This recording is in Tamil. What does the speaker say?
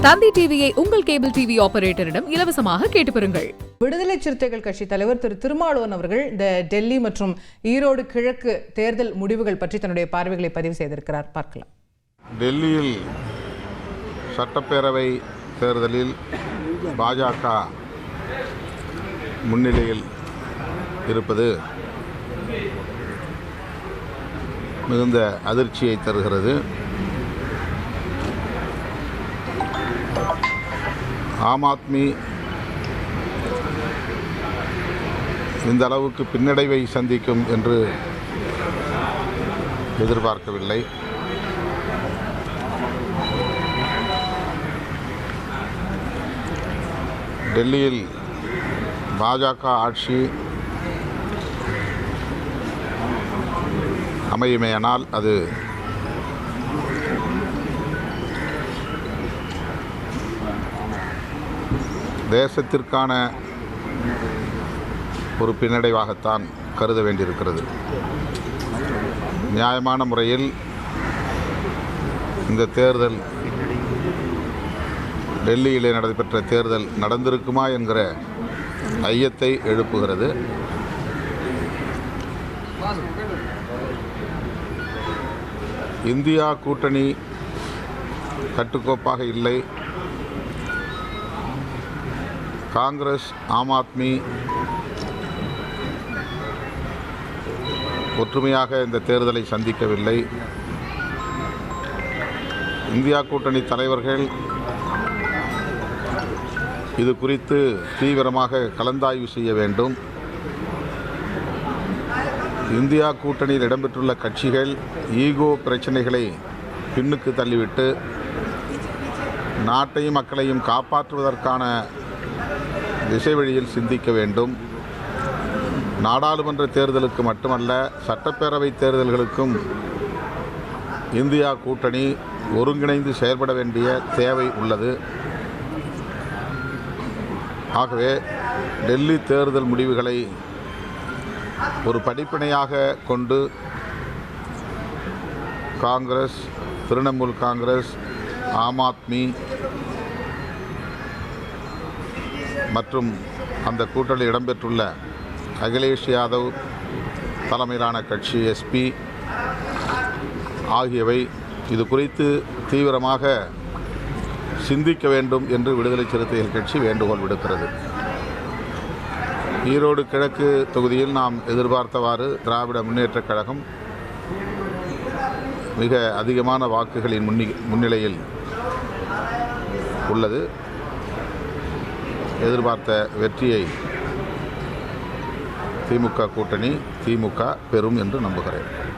தந்தி டிவியை உங்கள் கேபிள் டிவி ஆபரேட்டரிடம் இலவசமாக கேட்டு பெறுங்கள். விடுதலை சிறுத்தைகள் கட்சி தலைவர் திரு திருமாவளவன் அவர்கள் இந்த டெல்லி மற்றும் ஈரோடு கிழக்கு தேர்தல் முடிவுகள் பற்றி தன்னுடைய பார்வைகளை பதிவு செய்திருக்கிறார். பார்க்கலாம். டெல்லியில் சட்டப்பேரவை தேர்தலில் பாஜக முன்னிலையில் இருப்பது மிகுந்த அதிர்ச்சியை தருகிறது. ஆம் ஆத்மி இந்த அளவுக்கு பின்னடைவை சந்திக்கும் என்று எதிர்பார்க்கவில்லை. டெல்லியில் பாஜக ஆட்சி அமையுமேயானால் அது தேசத்திற்கான ஒரு பின்னடைவாகத்தான் கருத வேண்டியிருக்கிறது. நியாயமான முறையில் இந்த தேர்தல், டெல்லியிலே நடைபெற்ற தேர்தல் நடந்திருக்குமா என்கிற ஐயத்தை எழுப்புகிறது. இந்தியா கூட்டணி கட்டுக்கோப்பாக இல்லை. காங்கிரஸ், ஆம் ஆத்மி ஒற்றுமையாக இந்த தேர்தலை சந்திக்கவில்லை. இந்தியா கூட்டணி தலைவர்கள் இது குறித்து தீவிரமாக கலந்தாய்வு செய்ய வேண்டும். இந்தியா கூட்டணியில் இடம்பெற்றுள்ள கட்சிகள் ஈகோ பிரச்சனைகளை பின்னுக்கு தள்ளிவிட்டு நாட்டையும் மக்களையும் காப்பாற்றுவதற்கான திசை வழியில் சிந்திக்க வேண்டும். நாடாளுமன்ற தேர்தலுக்கு மட்டுமல்ல, சட்டப்பேரவை தேர்தல்களுக்கும் இந்தியா கூட்டணி ஒருங்கிணைந்து செயல்பட வேண்டிய தேவை உள்ளது. ஆகவே டெல்லி தேர்தல் முடிவுகளை ஒரு படிப்பினையாக கொண்டு காங்கிரஸ், திரிணாமுல் காங்கிரஸ், ஆம் ஆத்மி மற்றும் அந்த கூட்டணியில் இடம்பெற்றுள்ள அகிலேஷ் யாதவ் தலைமையிலான கட்சி எஸ்பி ஆகியவை இது குறித்து தீவிரமாக சிந்திக்க வேண்டும் என்று விடுதலை சிறுத்தைகள் கட்சி வேண்டுகோள் விடுக்கிறது. ஈரோடு கிழக்கு தொகுதியில் நாம் எதிர்பார்த்தவாறு திராவிட முன்னேற்றக் கழகம் மிக அதிகமான வாக்குகளின் முன்னிலையில் உள்ளது. எதிர்பார்த்த வெற்றியை திமுக கூட்டணி பெறும் என்று நம்புகிறேன்.